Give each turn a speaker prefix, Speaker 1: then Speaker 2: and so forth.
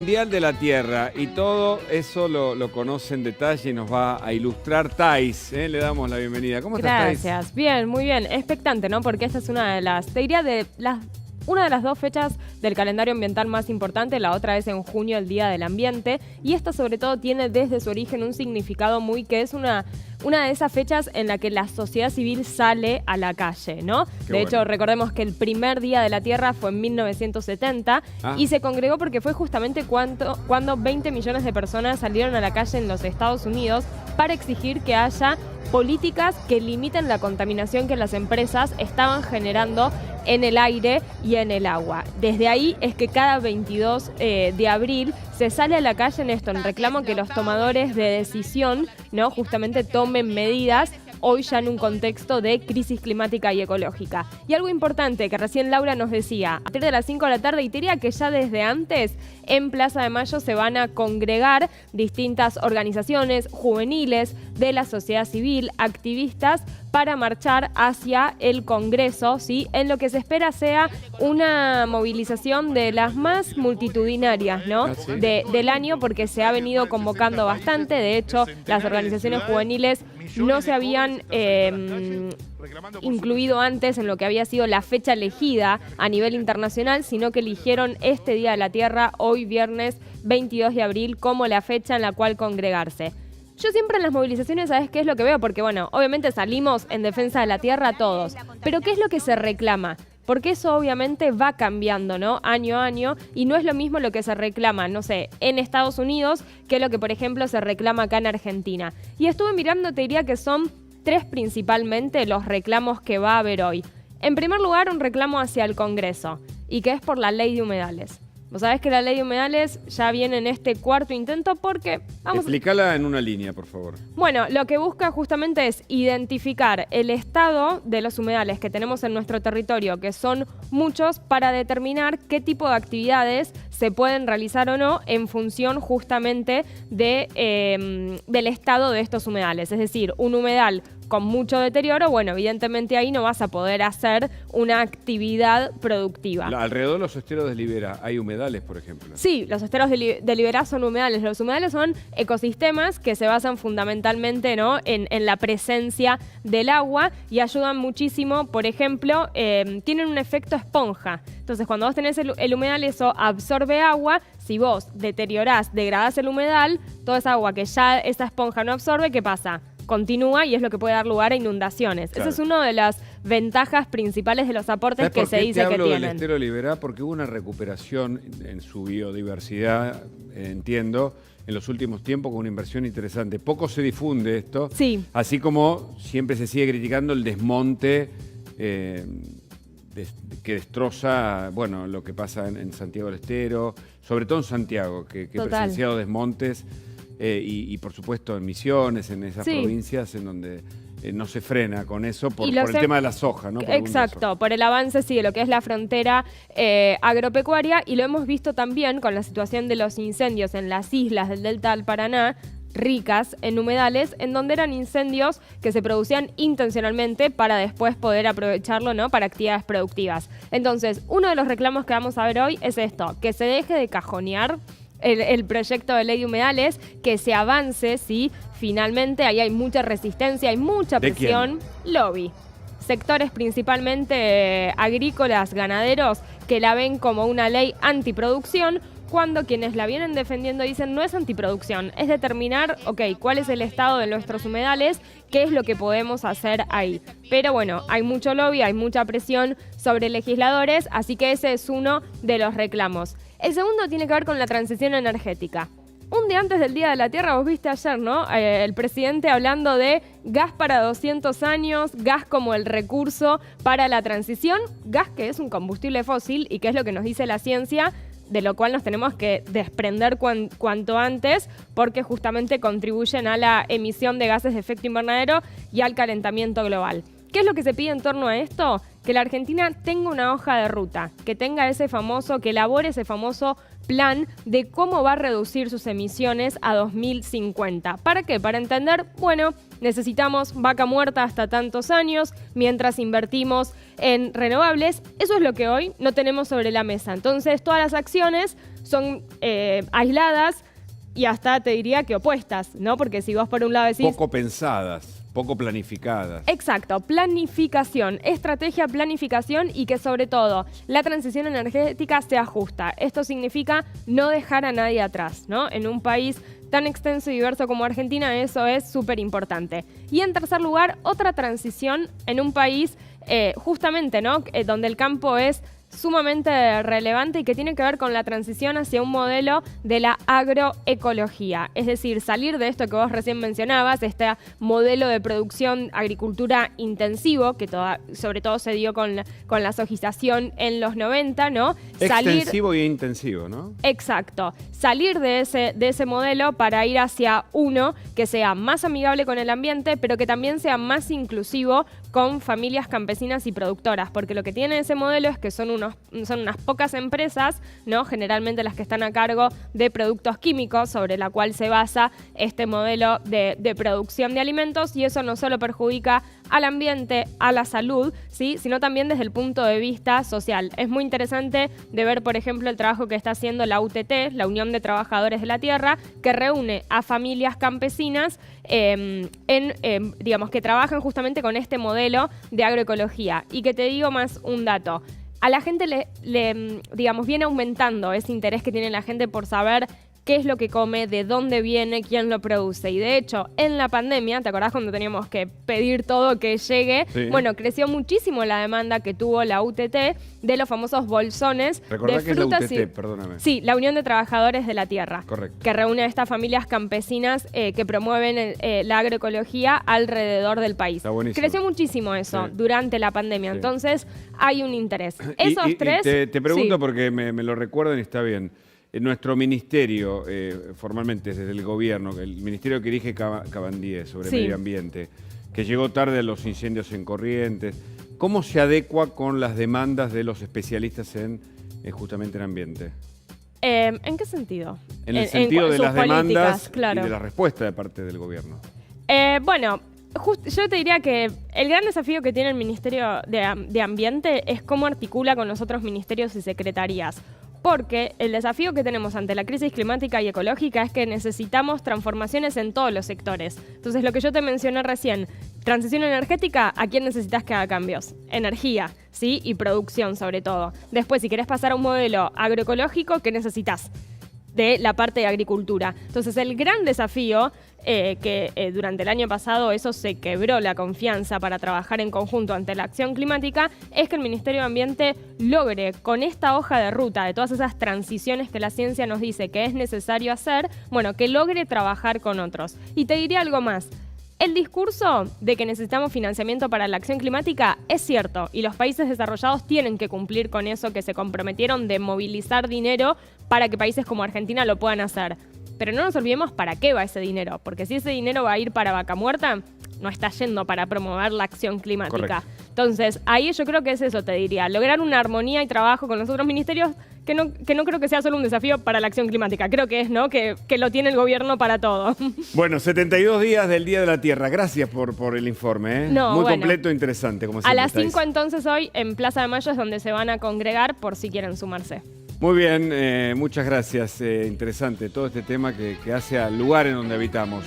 Speaker 1: Mundial de la Tierra y todo eso lo conoce en detalle y nos va a ilustrar Thais. Le damos la bienvenida. ¿Cómo estás, Thais?
Speaker 2: Gracias. Bien, muy bien. Expectante, ¿no? Porque esta es una de las dos fechas del calendario ambiental más importante. La otra es en junio, el Día del Ambiente. Y esta sobre todo tiene desde su origen un significado que es una de esas fechas en la que la sociedad civil sale a la calle, ¿no? De hecho, recordemos que el primer Día de la Tierra fue en 1970 y se congregó porque fue justamente cuando 20 millones de personas salieron a la calle en los Estados Unidos para exigir que haya políticas que limiten la contaminación que las empresas estaban generando en el aire y en el agua. Desde ahí es que cada 22 de abril se sale a la calle en reclamo que los tomadores de decisión, ¿no? Justamente tomen medidas hoy ya en un contexto de crisis climática y ecológica. Y algo importante que recién Laura nos decía, a partir de las 5 de la tarde, y te diría que ya desde antes en Plaza de Mayo se van a congregar distintas organizaciones juveniles de la sociedad civil, activistas, para marchar hacia el Congreso, ¿sí? En lo que se espera sea una movilización de las más multitudinarias, ¿no? Del año, porque se ha venido convocando bastante. De hecho, las organizaciones juveniles no se habían incluido antes en lo que había sido la fecha elegida a nivel internacional, sino que eligieron este Día de la Tierra, hoy viernes 22 de abril, como la fecha en la cual congregarse. Yo siempre en las movilizaciones, ¿sabes qué es lo que veo? Porque, bueno, obviamente salimos en defensa de la tierra todos, pero ¿qué es lo que se reclama? Porque eso obviamente va cambiando, ¿no? Año a año, y no es lo mismo lo que se reclama, no sé, en Estados Unidos, que lo que, por ejemplo, se reclama acá en Argentina. Y estuve mirando, te diría que son 3 principalmente los reclamos que va a haber hoy. En primer lugar, un reclamo hacia el Congreso, y que es por la ley de humedales. Vos sabés que la ley de humedales ya viene en este 4º intento porque...
Speaker 1: Explícala en una línea, por favor.
Speaker 2: Bueno, lo que busca justamente es identificar el estado de los humedales que tenemos en nuestro territorio, que son muchos, para determinar qué tipo de actividades se pueden realizar o no en función justamente del estado de estos humedales. Es decir, un humedal con mucho deterioro, bueno, evidentemente ahí no vas a poder hacer una actividad productiva.
Speaker 1: Alrededor de los esteros de Liberá hay humedales, por ejemplo.
Speaker 2: Sí, los esteros de Liberá son humedales. Los humedales son ecosistemas que se basan fundamentalmente, ¿no? en la presencia del agua y ayudan muchísimo. Por ejemplo, tienen un efecto esponja. Entonces, cuando vos tenés el humedal, eso absorbe agua. Si vos degradás el humedal, toda esa agua que ya esa esponja no absorbe, ¿qué pasa? Continúa y es lo que puede dar lugar a inundaciones. Claro. Esa es una de las ventajas principales de los aportes que se dice que tienen.
Speaker 1: Hablo del estero de Liberá porque hubo una recuperación en su biodiversidad, entiendo, en los últimos tiempos con una inversión interesante. Poco se difunde esto,
Speaker 2: sí.
Speaker 1: Así como siempre se sigue criticando el desmonte que destroza, bueno, lo que pasa en Santiago del Estero, sobre todo en Santiago, que he presenciado desmontes. Y por supuesto en Misiones, en esas provincias en donde no se frena con eso por el tema de la soja, ¿no?
Speaker 2: Exacto, por el avance de lo que es la frontera agropecuaria, y lo hemos visto también con la situación de los incendios en las islas del Delta del Paraná, ricas en humedales, en donde eran incendios que se producían intencionalmente para después poder aprovecharlo, ¿no? Para actividades productivas. Entonces, uno de los reclamos que vamos a ver hoy es esto, que se deje de cajonear el proyecto de ley de humedales, que se avance, sí, finalmente. Ahí hay mucha resistencia, hay mucha presión. Lobby. Sectores principalmente agrícolas, ganaderos, que la ven como una ley antiproducción, cuando quienes la vienen defendiendo dicen no es antiproducción, es determinar, cuál es el estado de nuestros humedales, qué es lo que podemos hacer ahí. Pero bueno, hay mucho lobby, hay mucha presión sobre legisladores, así que ese es uno de los reclamos. El segundo tiene que ver con la transición energética. Un día antes del Día de la Tierra, vos viste ayer, ¿no? El presidente hablando de gas para 200 años, gas como el recurso para la transición, gas que es un combustible fósil y que es lo que nos dice la ciencia, de lo cual nos tenemos que desprender cuanto antes, porque justamente contribuyen a la emisión de gases de efecto invernadero y al calentamiento global. ¿Qué es lo que se pide en torno a esto? Que la Argentina tenga una hoja de ruta, que tenga que elabore ese famoso plan de cómo va a reducir sus emisiones a 2050. ¿Para qué? Para entender, bueno, necesitamos vaca muerta hasta tantos años, mientras invertimos en renovables. Eso es lo que hoy no tenemos sobre la mesa. Entonces, todas las acciones son aisladas y hasta te diría que opuestas, ¿no? Porque si vos por un lado decís...
Speaker 1: Poco pensadas. Poco planificadas.
Speaker 2: Exacto, planificación, estrategia, planificación y que sobre todo la transición energética sea justa. Esto significa no dejar a nadie atrás, ¿no? En un país tan extenso y diverso como Argentina, eso es súper importante. Y en tercer lugar, otra transición en un país justamente, ¿no? Donde el campo es sumamente relevante y que tiene que ver con la transición hacia un modelo de la agroecología. Es decir, salir de esto que vos recién mencionabas, este modelo de producción agricultura intensivo, que sobre todo se dio con la sojización en los 90, ¿no?
Speaker 1: Extensivo y intensivo, ¿no?
Speaker 2: Exacto. Salir de ese modelo para ir hacia uno que sea más amigable con el ambiente, pero que también sea más inclusivo con familias campesinas y productoras, porque lo que tiene ese modelo es que son unas pocas empresas, ¿no? Generalmente las que están a cargo de productos químicos, sobre la cual se basa este modelo de producción de alimentos, y eso no solo perjudica al ambiente, a la salud, ¿sí? Sino también desde el punto de vista social. Es muy interesante de ver, por ejemplo, el trabajo que está haciendo la UTT, la Unión de Trabajadores de la Tierra, que reúne a familias campesinas digamos, que trabajan justamente con este modelo de agroecología. Y que te digo más un dato. A la gente digamos, viene aumentando ese interés que tiene la gente por saber qué es lo que come, de dónde viene, quién lo produce. Y de hecho, en la pandemia, ¿te acordás cuando teníamos que pedir todo que llegue? Sí. Bueno, creció muchísimo la demanda que tuvo la UTT de los famosos bolsones de frutas.
Speaker 1: ¿Qué es la UTT? Perdóname.
Speaker 2: Sí, la Unión de Trabajadores de la Tierra.
Speaker 1: Correcto.
Speaker 2: Que reúne a estas familias campesinas que promueven la agroecología alrededor del país.
Speaker 1: Está buenísimo.
Speaker 2: Creció muchísimo eso durante la pandemia. Sí. Entonces, hay un interés. Esos tres...
Speaker 1: Te pregunto porque me lo recuerdan y está bien. Nuestro ministerio, formalmente desde el gobierno, el ministerio que dirige Cabandier sobre medio ambiente, que llegó tarde a los incendios en Corrientes, ¿cómo se adecua con las demandas de los especialistas justamente en ambiente?
Speaker 2: ¿En qué sentido?
Speaker 1: En el sentido de las demandas,
Speaker 2: claro,
Speaker 1: y de la respuesta de parte del gobierno.
Speaker 2: Bueno, yo te diría que el gran desafío que tiene el Ministerio de Ambiente es cómo articula con los otros ministerios y secretarías. Porque el desafío que tenemos ante la crisis climática y ecológica es que necesitamos transformaciones en todos los sectores. Entonces, lo que yo te mencioné recién, transición energética, ¿a quién necesitas que haga cambios? Energía, ¿sí? Y producción, sobre todo. Después, si querés pasar a un modelo agroecológico, ¿qué necesitas? De la parte de agricultura. Entonces, el gran desafío durante el año pasado eso se quebró la confianza para trabajar en conjunto ante la acción climática, es que el Ministerio de Ambiente logre, con esta hoja de ruta de todas esas transiciones que la ciencia nos dice que es necesario hacer, bueno, que logre trabajar con otros. Y te diría algo más. El discurso de que necesitamos financiamiento para la acción climática es cierto y los países desarrollados tienen que cumplir con eso que se comprometieron de movilizar dinero para que países como Argentina lo puedan hacer. Pero no nos olvidemos para qué va ese dinero, porque si ese dinero va a ir para vaca muerta, no está yendo para promover la acción climática.
Speaker 1: Correcto.
Speaker 2: Entonces, ahí yo creo que es eso, te diría, lograr una armonía y trabajo con los otros ministerios que no creo que sea solo un desafío para la acción climática, creo que es, ¿no? Que lo tiene el gobierno para todo.
Speaker 1: Bueno, 72 días del Día de la Tierra, gracias por el informe, ¿eh?
Speaker 2: No,
Speaker 1: muy
Speaker 2: bueno,
Speaker 1: completo e interesante, como siempre.
Speaker 2: A las 5 entonces hoy en Plaza de Mayo es donde se van a congregar por si quieren sumarse.
Speaker 1: Muy bien, muchas gracias, interesante todo este tema que hace al lugar en donde habitamos.